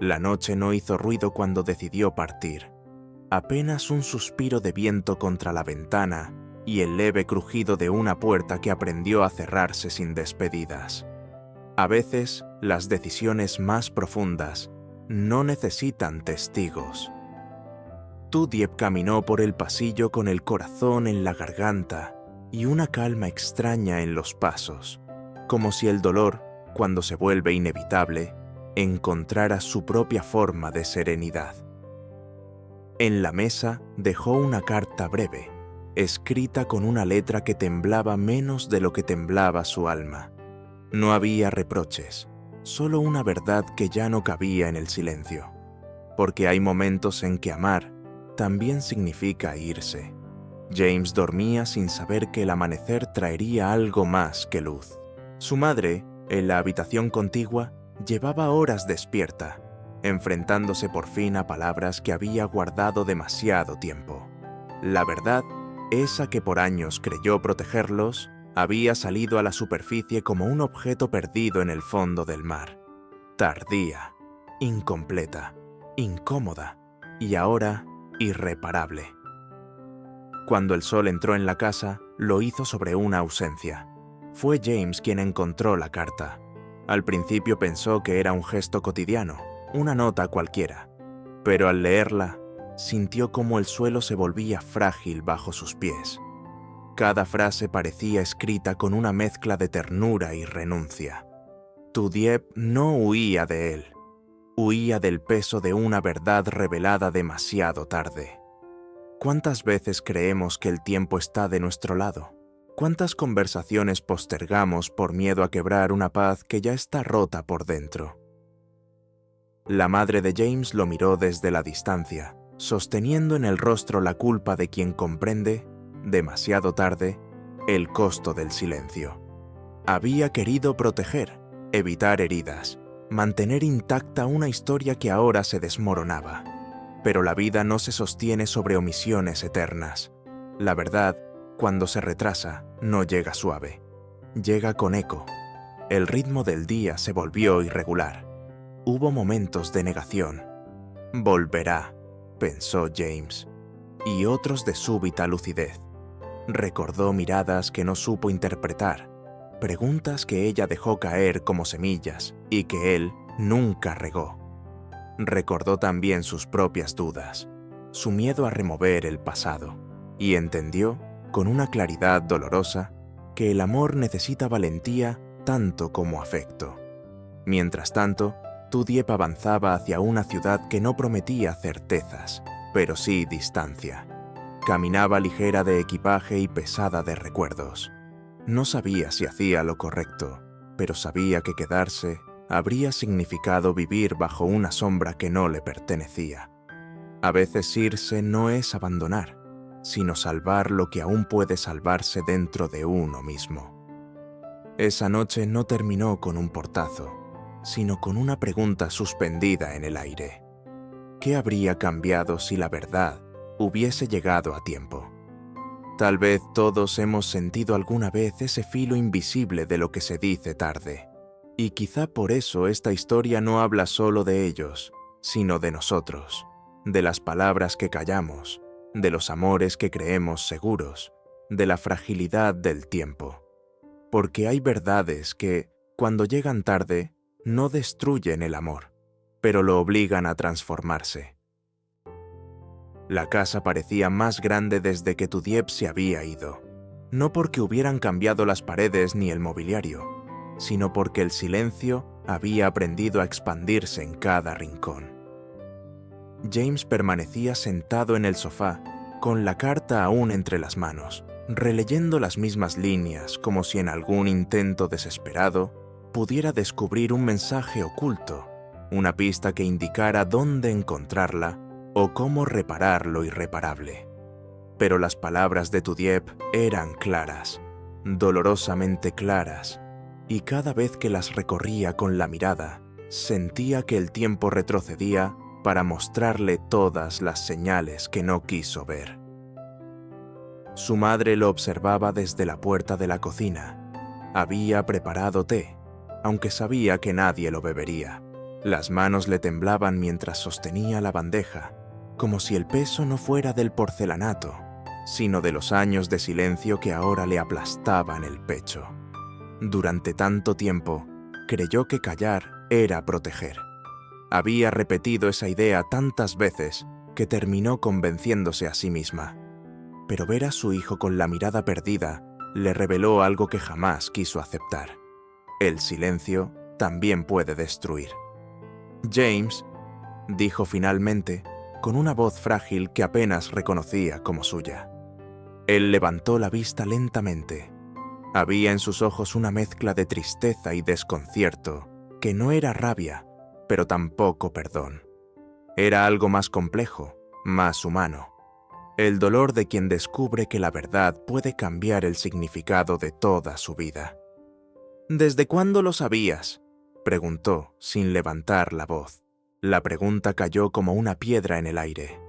La noche no hizo ruido cuando decidió partir. Apenas un suspiro de viento contra la ventana y el leve crujido de una puerta que aprendió a cerrarse sin despedidas. A veces, las decisiones más profundas no necesitan testigos. Tudiep caminó por el pasillo con el corazón en la garganta y una calma extraña en los pasos, como si el dolor, cuando se vuelve inevitable, encontrara su propia forma de serenidad. En la mesa dejó una carta breve, escrita con una letra que temblaba menos de lo que temblaba su alma. No había reproches, solo una verdad que ya no cabía en el silencio, porque hay momentos en que amar también significa irse. James dormía sin saber que el amanecer traería algo más que luz. Su madre, en la habitación contigua, llevaba horas despierta, enfrentándose por fin a palabras que había guardado demasiado tiempo. La verdad, esa que por años creyó protegerlos, había salido a la superficie como un objeto perdido en el fondo del mar. Tardía, incompleta, incómoda y ahora irreparable. Cuando el sol entró en la casa, lo hizo sobre una ausencia. Fue James quien encontró la carta. Al principio pensó que era un gesto cotidiano, una nota cualquiera, pero al leerla, sintió cómo el suelo se volvía frágil bajo sus pies. Cada frase parecía escrita con una mezcla de ternura y renuncia. Tudiep no huía de él, huía del peso de una verdad revelada demasiado tarde. ¿Cuántas veces creemos que el tiempo está de nuestro lado? ¿Cuántas conversaciones postergamos por miedo a quebrar una paz que ya está rota por dentro? La madre de James lo miró desde la distancia, sosteniendo en el rostro la culpa de quien comprende, demasiado tarde, el costo del silencio. Había querido proteger, evitar heridas, mantener intacta una historia que ahora se desmoronaba. Pero la vida no se sostiene sobre omisiones eternas. La verdad, cuando se retrasa, no llega suave. Llega con eco. El ritmo del día se volvió irregular. Hubo momentos de negación. Volverá, pensó James, y otros de súbita lucidez. Recordó miradas que no supo interpretar, preguntas que ella dejó caer como semillas y que él nunca regó. Recordó también sus propias dudas, su miedo a remover el pasado, y entendió, con una claridad dolorosa, que el amor necesita valentía tanto como afecto. Mientras tanto, Tudiep avanzaba hacia una ciudad que no prometía certezas, pero sí distancia. Caminaba ligera de equipaje y pesada de recuerdos. No sabía si hacía lo correcto, pero sabía que quedarse habría significado vivir bajo una sombra que no le pertenecía. A veces irse no es abandonar, sino salvar lo que aún puede salvarse dentro de uno mismo. Esa noche no terminó con un portazo, sino con una pregunta suspendida en el aire. ¿Qué habría cambiado si la verdad hubiese llegado a tiempo? Tal vez todos hemos sentido alguna vez ese filo invisible de lo que se dice tarde. Y quizá por eso esta historia no habla solo de ellos, sino de nosotros, de las palabras que callamos, de los amores que creemos seguros, de la fragilidad del tiempo. Porque hay verdades que, cuando llegan tarde, no destruyen el amor, pero lo obligan a transformarse. La casa parecía más grande desde que Tudiep se había ido, no porque hubieran cambiado las paredes ni el mobiliario, sino porque el silencio había aprendido a expandirse en cada rincón. James permanecía sentado en el sofá, con la carta aún entre las manos, releyendo las mismas líneas como si en algún intento desesperado pudiera descubrir un mensaje oculto, una pista que indicara dónde encontrarla o cómo reparar lo irreparable. Pero las palabras de Tudiep eran claras, dolorosamente claras, y cada vez que las recorría con la mirada, sentía que el tiempo retrocedía para mostrarle todas las señales que no quiso ver. Su madre lo observaba desde la puerta de la cocina. Había preparado té, aunque sabía que nadie lo bebería. Las manos le temblaban mientras sostenía la bandeja, como si el peso no fuera del porcelanato, sino de los años de silencio que ahora le aplastaban el pecho. Durante tanto tiempo, creyó que callar era proteger. Había repetido esa idea tantas veces que terminó convenciéndose a sí misma. Pero ver a su hijo con la mirada perdida le reveló algo que jamás quiso aceptar. El silencio también puede destruir. James, dijo finalmente, con una voz frágil que apenas reconocía como suya. Él levantó la vista lentamente. Había en sus ojos una mezcla de tristeza y desconcierto, que no era rabia, pero tampoco perdón. Era algo más complejo, más humano. El dolor de quien descubre que la verdad puede cambiar el significado de toda su vida. ¿Desde cuándo lo sabías?, preguntó, sin levantar la voz. La pregunta cayó como una piedra en el aire.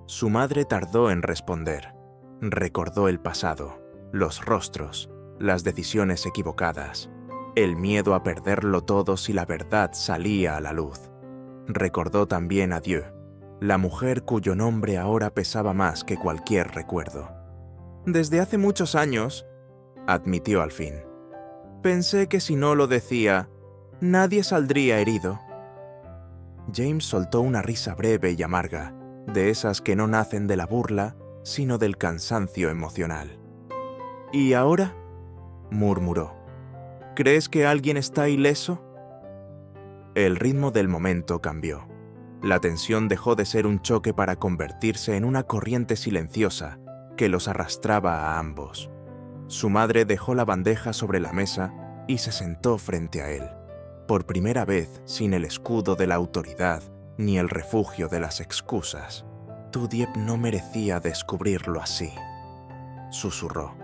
Su madre tardó en responder. Recordó el pasado, los rostros, las decisiones equivocadas, el miedo a perderlo todo si la verdad salía a la luz. Recordó también a Dieu, la mujer cuyo nombre ahora pesaba más que cualquier recuerdo. Desde hace muchos años, admitió al fin. Pensé que si no lo decía, nadie saldría herido. James soltó una risa breve y amarga, de esas que no nacen de la burla, sino del cansancio emocional. ¿Y ahora?, murmuró. ¿Crees que alguien está ileso? El ritmo del momento cambió. La tensión dejó de ser un choque para convertirse en una corriente silenciosa que los arrastraba a ambos. Su madre dejó la bandeja sobre la mesa y se sentó frente a él, por primera vez sin el escudo de la autoridad ni el refugio de las excusas. Tu Dieppe no merecía descubrirlo así, susurró.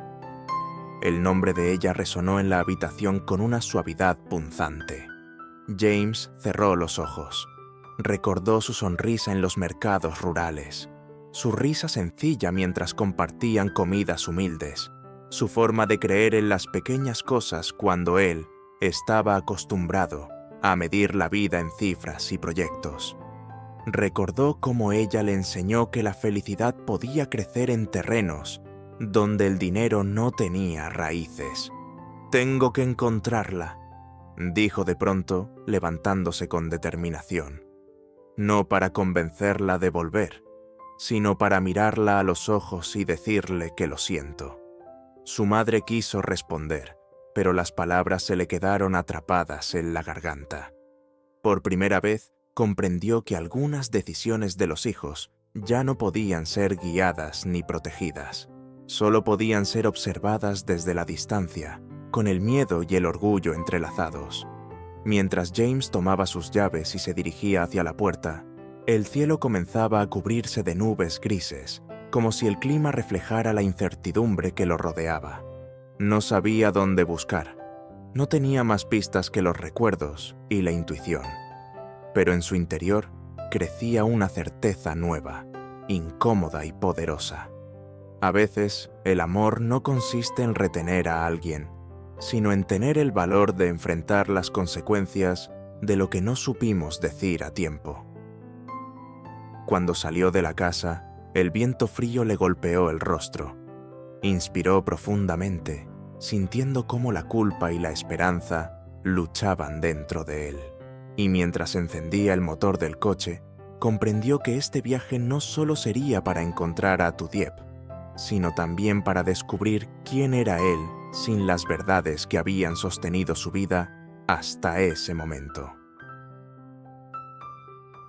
El nombre de ella resonó en la habitación con una suavidad punzante. James cerró los ojos. Recordó su sonrisa en los mercados rurales, su risa sencilla mientras compartían comidas humildes, su forma de creer en las pequeñas cosas cuando él estaba acostumbrado a medir la vida en cifras y proyectos. Recordó cómo ella le enseñó que la felicidad podía crecer en terrenos donde el dinero no tenía raíces. «Tengo que encontrarla», dijo de pronto, levantándose con determinación. No para convencerla de volver, sino para mirarla a los ojos y decirle que lo siento. Su madre quiso responder, pero las palabras se le quedaron atrapadas en la garganta. Por primera vez, comprendió que algunas decisiones de los hijos ya no podían ser guiadas ni protegidas. Solo podían ser observadas desde la distancia, con el miedo y el orgullo entrelazados. Mientras James tomaba sus llaves y se dirigía hacia la puerta, el cielo comenzaba a cubrirse de nubes grises, como si el clima reflejara la incertidumbre que lo rodeaba. No sabía dónde buscar. No tenía más pistas que los recuerdos y la intuición. Pero en su interior crecía una certeza nueva, incómoda y poderosa. A veces, el amor no consiste en retener a alguien, sino en tener el valor de enfrentar las consecuencias de lo que no supimos decir a tiempo. Cuando salió de la casa, el viento frío le golpeó el rostro. Inspiró profundamente, sintiendo cómo la culpa y la esperanza luchaban dentro de él. Y mientras encendía el motor del coche, comprendió que este viaje no solo sería para encontrar a tu Dieppe, sino también para descubrir quién era él sin las verdades que habían sostenido su vida hasta ese momento.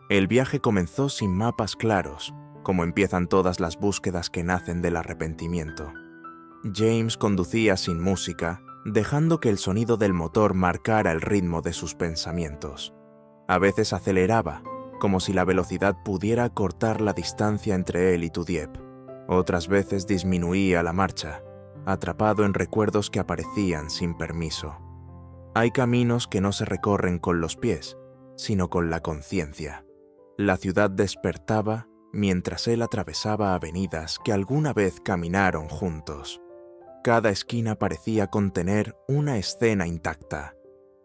El viaje comenzó sin mapas claros, como empiezan todas las búsquedas que nacen del arrepentimiento. James conducía sin música, dejando que el sonido del motor marcara el ritmo de sus pensamientos. A veces aceleraba, como si la velocidad pudiera acortar la distancia entre él y tu Dieppe. Otras veces disminuía la marcha, atrapado en recuerdos que aparecían sin permiso. Hay caminos que no se recorren con los pies, sino con la conciencia. La ciudad despertaba mientras él atravesaba avenidas que alguna vez caminaron juntos. Cada esquina parecía contener una escena intacta: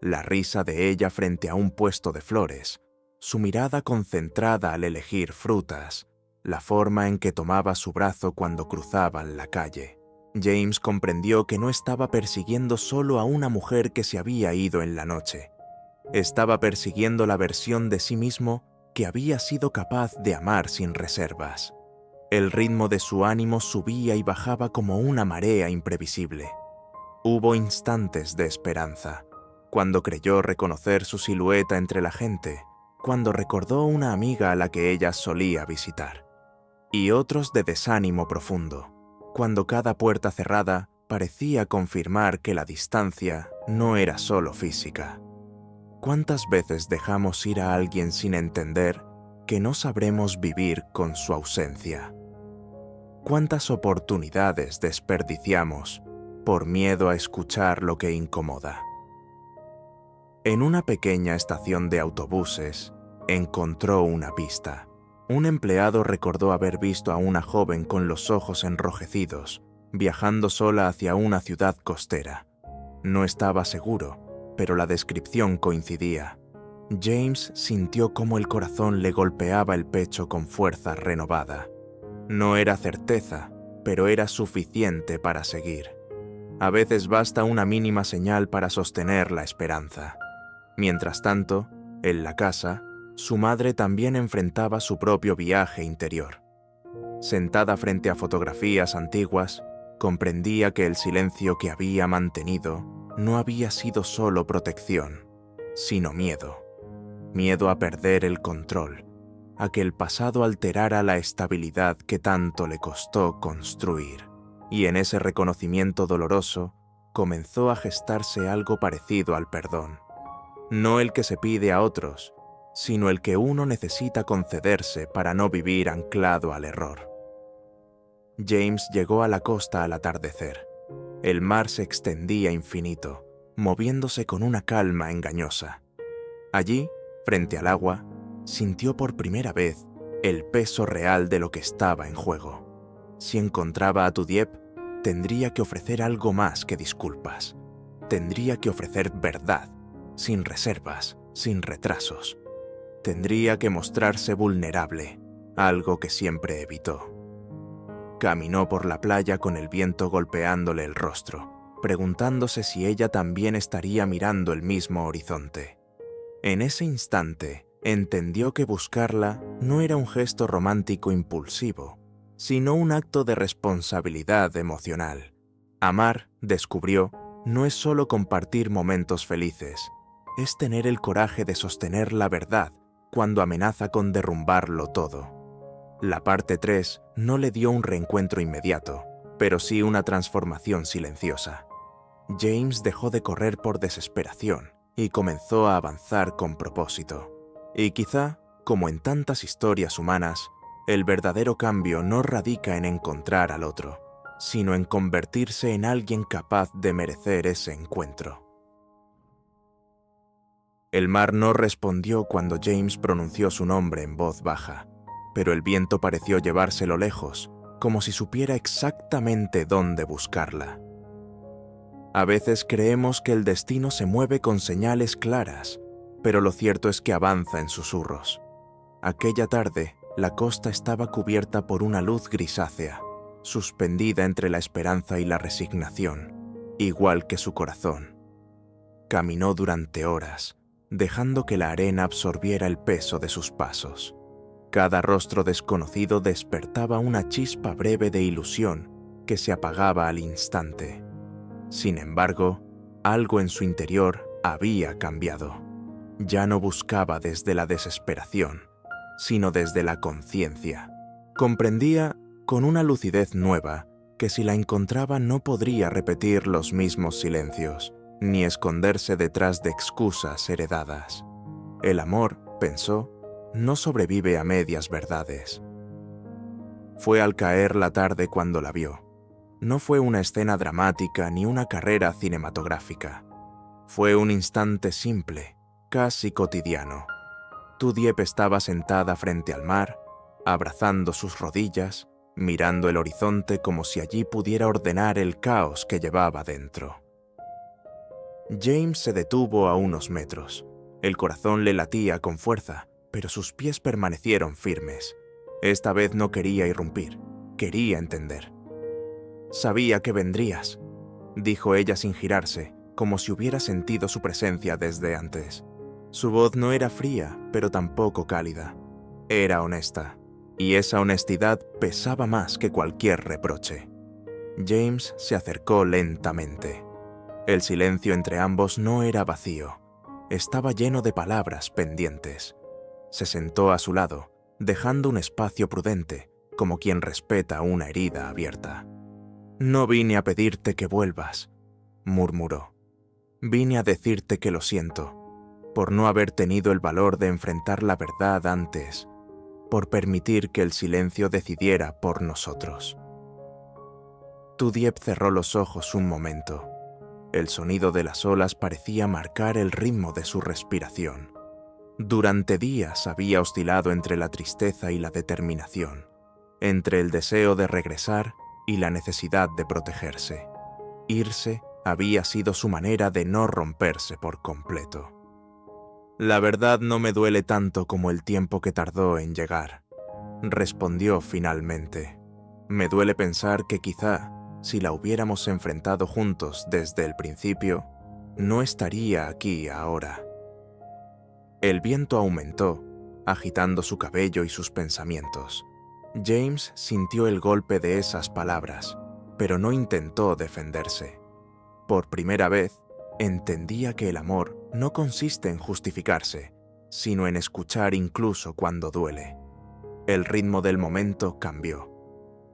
la risa de ella frente a un puesto de flores, su mirada concentrada al elegir frutas, la forma en que tomaba su brazo cuando cruzaban la calle. James comprendió que no estaba persiguiendo solo a una mujer que se había ido en la noche. Estaba persiguiendo la versión de sí mismo que había sido capaz de amar sin reservas. El ritmo de su ánimo subía y bajaba como una marea imprevisible. Hubo instantes de esperanza, cuando creyó reconocer su silueta entre la gente, cuando recordó una amiga a la que ella solía visitar, y otros de desánimo profundo, cuando cada puerta cerrada parecía confirmar que la distancia no era solo física. ¿Cuántas veces dejamos ir a alguien sin entender que no sabremos vivir con su ausencia? ¿Cuántas oportunidades desperdiciamos por miedo a escuchar lo que incomoda? En una pequeña estación de autobuses, encontró una pista. Un empleado recordó haber visto a una joven con los ojos enrojecidos, viajando sola hacia una ciudad costera. No estaba seguro, pero la descripción coincidía. James sintió cómo el corazón le golpeaba el pecho con fuerza renovada. No era certeza, pero era suficiente para seguir. A veces basta una mínima señal para sostener la esperanza. Mientras tanto, en la casa, su madre también enfrentaba su propio viaje interior. Sentada frente a fotografías antiguas, comprendía que el silencio que había mantenido no había sido solo protección, sino miedo. Miedo a perder el control, a que el pasado alterara la estabilidad que tanto le costó construir. Y en ese reconocimiento doloroso comenzó a gestarse algo parecido al perdón. No el que se pide a otros, sino el que uno necesita concederse para no vivir anclado al error. James llegó a la costa al atardecer. El mar se extendía infinito, moviéndose con una calma engañosa. Allí, frente al agua, sintió por primera vez el peso real de lo que estaba en juego. Si encontraba a Dieppe, tendría que ofrecer algo más que disculpas. Tendría que ofrecer verdad, sin reservas, sin retrasos. Tendría que mostrarse vulnerable, algo que siempre evitó. Caminó por la playa con el viento golpeándole el rostro, preguntándose si ella también estaría mirando el mismo horizonte. En ese instante, entendió que buscarla no era un gesto romántico impulsivo, sino un acto de responsabilidad emocional. Amar, descubrió, no es solo compartir momentos felices, es tener el coraje de sostener la verdad cuando amenaza con derrumbarlo todo. La parte 3 no le dio un reencuentro inmediato, pero sí una transformación silenciosa. James dejó de correr por desesperación y comenzó a avanzar con propósito. Y quizá, como en tantas historias humanas, el verdadero cambio no radica en encontrar al otro, sino en convertirse en alguien capaz de merecer ese encuentro. El mar no respondió cuando James pronunció su nombre en voz baja, pero el viento pareció llevárselo lejos, como si supiera exactamente dónde buscarla. A veces creemos que el destino se mueve con señales claras, pero lo cierto es que avanza en susurros. Aquella tarde, la costa estaba cubierta por una luz grisácea, suspendida entre la esperanza y la resignación, igual que su corazón. Caminó durante horas, dejando que la arena absorbiera el peso de sus pasos. Cada rostro desconocido despertaba una chispa breve de ilusión que se apagaba al instante. Sin embargo, algo en su interior había cambiado. Ya no buscaba desde la desesperación, sino desde la conciencia. Comprendía, con una lucidez nueva, que si la encontraba no podría repetir los mismos silencios, ni esconderse detrás de excusas heredadas. El amor, pensó, no sobrevive a medias verdades. Fue al caer la tarde cuando la vio. No fue una escena dramática ni una carrera cinematográfica. Fue un instante simple, casi cotidiano. Dieppe estaba sentada frente al mar, abrazando sus rodillas, mirando el horizonte como si allí pudiera ordenar el caos que llevaba dentro. James se detuvo a unos metros. El corazón le latía con fuerza, pero sus pies permanecieron firmes. Esta vez no quería irrumpir, quería entender. «Sabía que vendrías», dijo ella sin girarse, como si hubiera sentido su presencia desde antes. Su voz no era fría, pero tampoco cálida. Era honesta, y esa honestidad pesaba más que cualquier reproche. James se acercó lentamente. El silencio entre ambos no era vacío, estaba lleno de palabras pendientes. Se sentó a su lado, dejando un espacio prudente, como quien respeta una herida abierta. «No vine a pedirte que vuelvas», murmuró. «Vine a decirte que lo siento, por no haber tenido el valor de enfrentar la verdad antes, por permitir que el silencio decidiera por nosotros». Tudiep cerró los ojos un momento. El sonido de las olas parecía marcar el ritmo de su respiración. Durante días había oscilado entre la tristeza y la determinación, entre el deseo de regresar y la necesidad de protegerse. Irse había sido su manera de no romperse por completo. «La verdad no me duele tanto como el tiempo que tardó en llegar», respondió finalmente. «Me duele pensar que quizá, si la hubiéramos enfrentado juntos desde el principio, no estaría aquí ahora». El viento aumentó, agitando su cabello y sus pensamientos. James sintió el golpe de esas palabras, pero no intentó defenderse. Por primera vez, entendía que el amor no consiste en justificarse, sino en escuchar incluso cuando duele. El ritmo del momento cambió.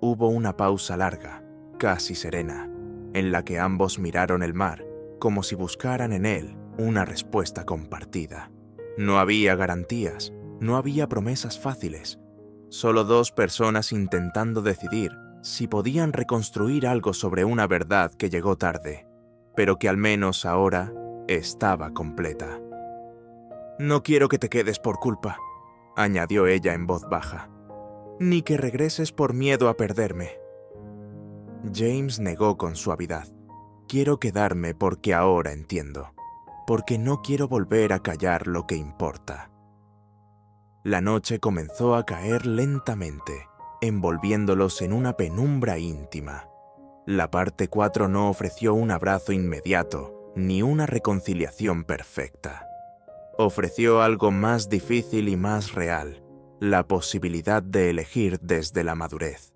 Hubo una pausa larga, casi serena, en la que ambos miraron el mar, como si buscaran en él una respuesta compartida. No había garantías, no había promesas fáciles, solo dos personas intentando decidir si podían reconstruir algo sobre una verdad que llegó tarde, pero que al menos ahora estaba completa. «No quiero que te quedes por culpa», añadió ella en voz baja, «ni que regreses por miedo a perderme». James negó con suavidad. «Quiero quedarme porque ahora entiendo, porque no quiero volver a callar lo que importa». La noche comenzó a caer lentamente, envolviéndolos en una penumbra íntima. La parte 4 no ofreció un abrazo inmediato, ni una reconciliación perfecta. Ofreció algo más difícil y más real, la posibilidad de elegir desde la madurez.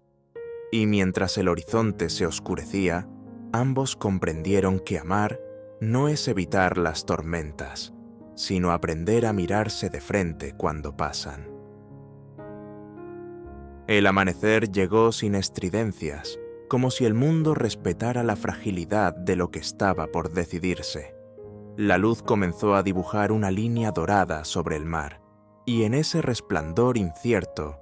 Y mientras el horizonte se oscurecía, ambos comprendieron que amar no es evitar las tormentas, sino aprender a mirarse de frente cuando pasan. El amanecer llegó sin estridencias, como si el mundo respetara la fragilidad de lo que estaba por decidirse. La luz comenzó a dibujar una línea dorada sobre el mar, y en ese resplandor incierto,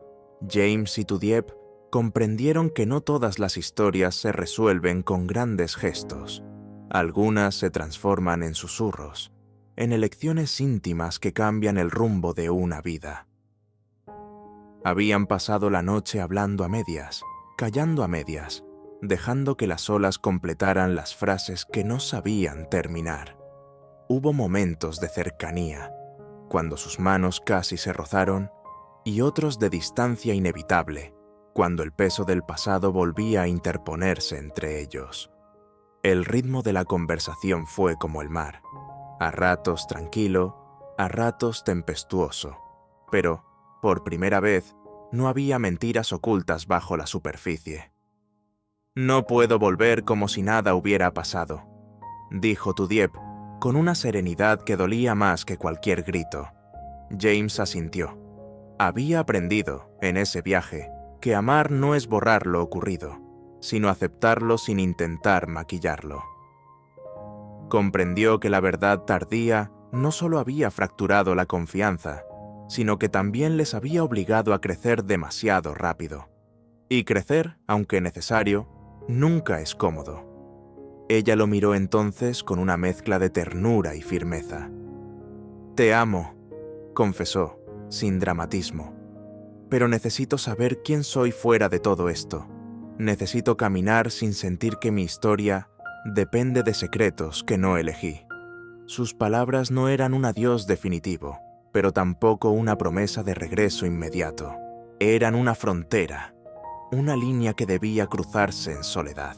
James y Tudiep comprendieron que no todas las historias se resuelven con grandes gestos. Algunas se transforman en susurros, en elecciones íntimas que cambian el rumbo de una vida. Habían pasado la noche hablando a medias, callando a medias, dejando que las olas completaran las frases que no sabían terminar. Hubo momentos de cercanía, cuando sus manos casi se rozaron, y otros de distancia inevitable, cuando el peso del pasado volvía a interponerse entre ellos. El ritmo de la conversación fue como el mar, a ratos tranquilo, a ratos tempestuoso, pero, por primera vez, no había mentiras ocultas bajo la superficie. «No puedo volver como si nada hubiera pasado», dijo Tudiep, con una serenidad que dolía más que cualquier grito. James asintió. Había aprendido, en ese viaje, que amar no es borrar lo ocurrido, sino aceptarlo sin intentar maquillarlo. Comprendió que la verdad tardía no solo había fracturado la confianza, sino que también les había obligado a crecer demasiado rápido. Y crecer, aunque necesario, nunca es cómodo. Ella lo miró entonces con una mezcla de ternura y firmeza. «Te amo», confesó, sin dramatismo. «Pero necesito saber quién soy fuera de todo esto. Necesito caminar sin sentir que mi historia depende de secretos que no elegí». Sus palabras no eran un adiós definitivo, pero tampoco una promesa de regreso inmediato. Eran una frontera, una línea que debía cruzarse en soledad.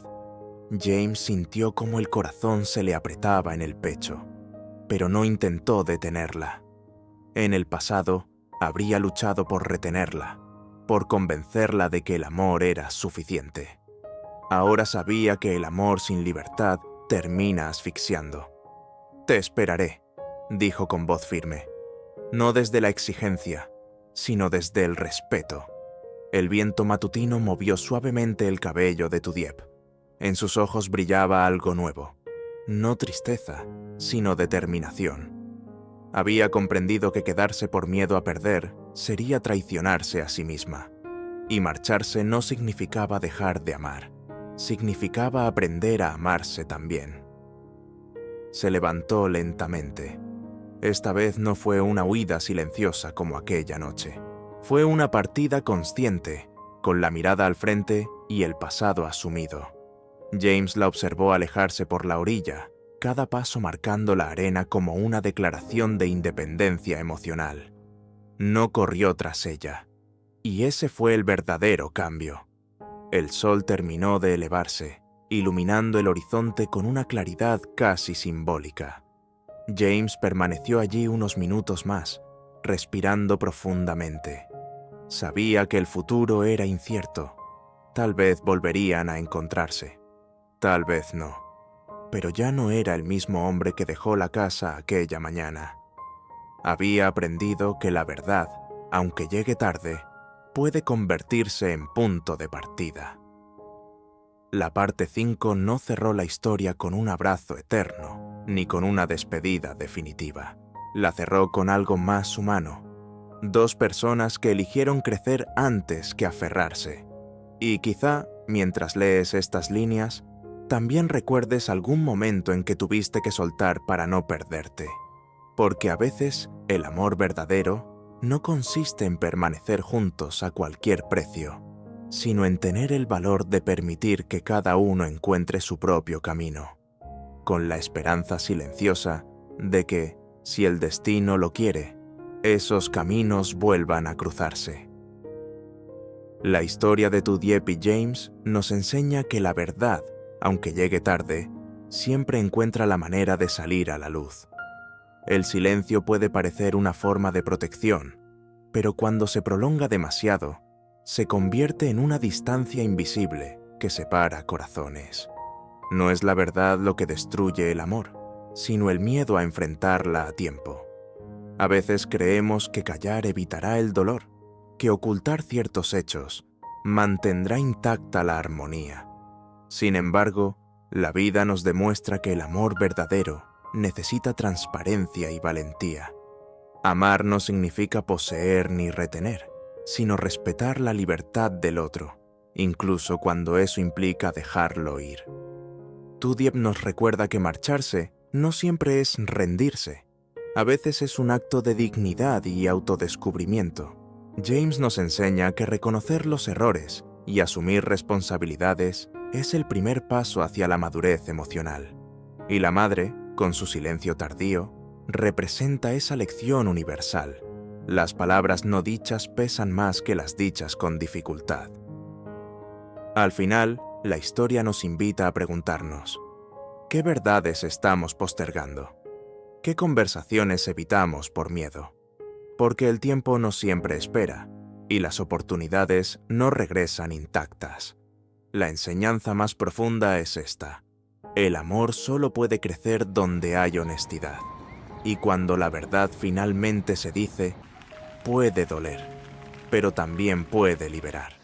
James sintió cómo el corazón se le apretaba en el pecho, pero no intentó detenerla. En el pasado, habría luchado por retenerla, por convencerla de que el amor era suficiente. Ahora sabía que el amor sin libertad termina asfixiando. «Te esperaré», dijo con voz firme. No desde la exigencia, sino desde el respeto. El viento matutino movió suavemente el cabello de Tudiep. En sus ojos brillaba algo nuevo. No tristeza, sino determinación. Había comprendido que quedarse por miedo a perder sería traicionarse a sí misma. Y marcharse no significaba dejar de amar. Significaba aprender a amarse también. Se levantó lentamente. Esta vez no fue una huida silenciosa como aquella noche. Fue una partida consciente, con la mirada al frente y el pasado asumido. James la observó alejarse por la orilla, cada paso marcando la arena como una declaración de independencia emocional. No corrió tras ella, y ese fue el verdadero cambio. El sol terminó de elevarse, iluminando el horizonte con una claridad casi simbólica. James permaneció allí unos minutos más, respirando profundamente. Sabía que el futuro era incierto. Tal vez volverían a encontrarse. Tal vez no. Pero ya no era el mismo hombre que dejó la casa aquella mañana. Había aprendido que la verdad, aunque llegue tarde, puede convertirse en punto de partida. La parte 5 no cerró la historia con un abrazo eterno, ni con una despedida definitiva. La cerró con algo más humano. Dos personas que eligieron crecer antes que aferrarse. Y quizá, mientras lees estas líneas, también recuerdes algún momento en que tuviste que soltar para no perderte. Porque a veces el amor verdadero no consiste en permanecer juntos a cualquier precio, sino en tener el valor de permitir que cada uno encuentre su propio camino, con la esperanza silenciosa de que, si el destino lo quiere, esos caminos vuelvan a cruzarse. La historia de Tudiep y James nos enseña que la verdad, aunque llegue tarde, siempre encuentra la manera de salir a la luz. El silencio puede parecer una forma de protección, pero cuando se prolonga demasiado, se convierte en una distancia invisible que separa corazones. No es la verdad lo que destruye el amor, sino el miedo a enfrentarla a tiempo. A veces creemos que callar evitará el dolor, que ocultar ciertos hechos mantendrá intacta la armonía. Sin embargo, la vida nos demuestra que el amor verdadero necesita transparencia y valentía. Amar no significa poseer ni retener, sino respetar la libertad del otro, incluso cuando eso implica dejarlo ir. Tudiep nos recuerda que marcharse no siempre es rendirse. A veces es un acto de dignidad y autodescubrimiento. James nos enseña que reconocer los errores y asumir responsabilidades es el primer paso hacia la madurez emocional. Y la madre, con su silencio tardío, representa esa lección universal. Las palabras no dichas pesan más que las dichas con dificultad. Al final, la historia nos invita a preguntarnos: ¿qué verdades estamos postergando? ¿Qué conversaciones evitamos por miedo? Porque el tiempo no siempre espera, y las oportunidades no regresan intactas. La enseñanza más profunda es esta: el amor solo puede crecer donde hay honestidad. Y cuando la verdad finalmente se dice, puede doler, pero también puede liberar.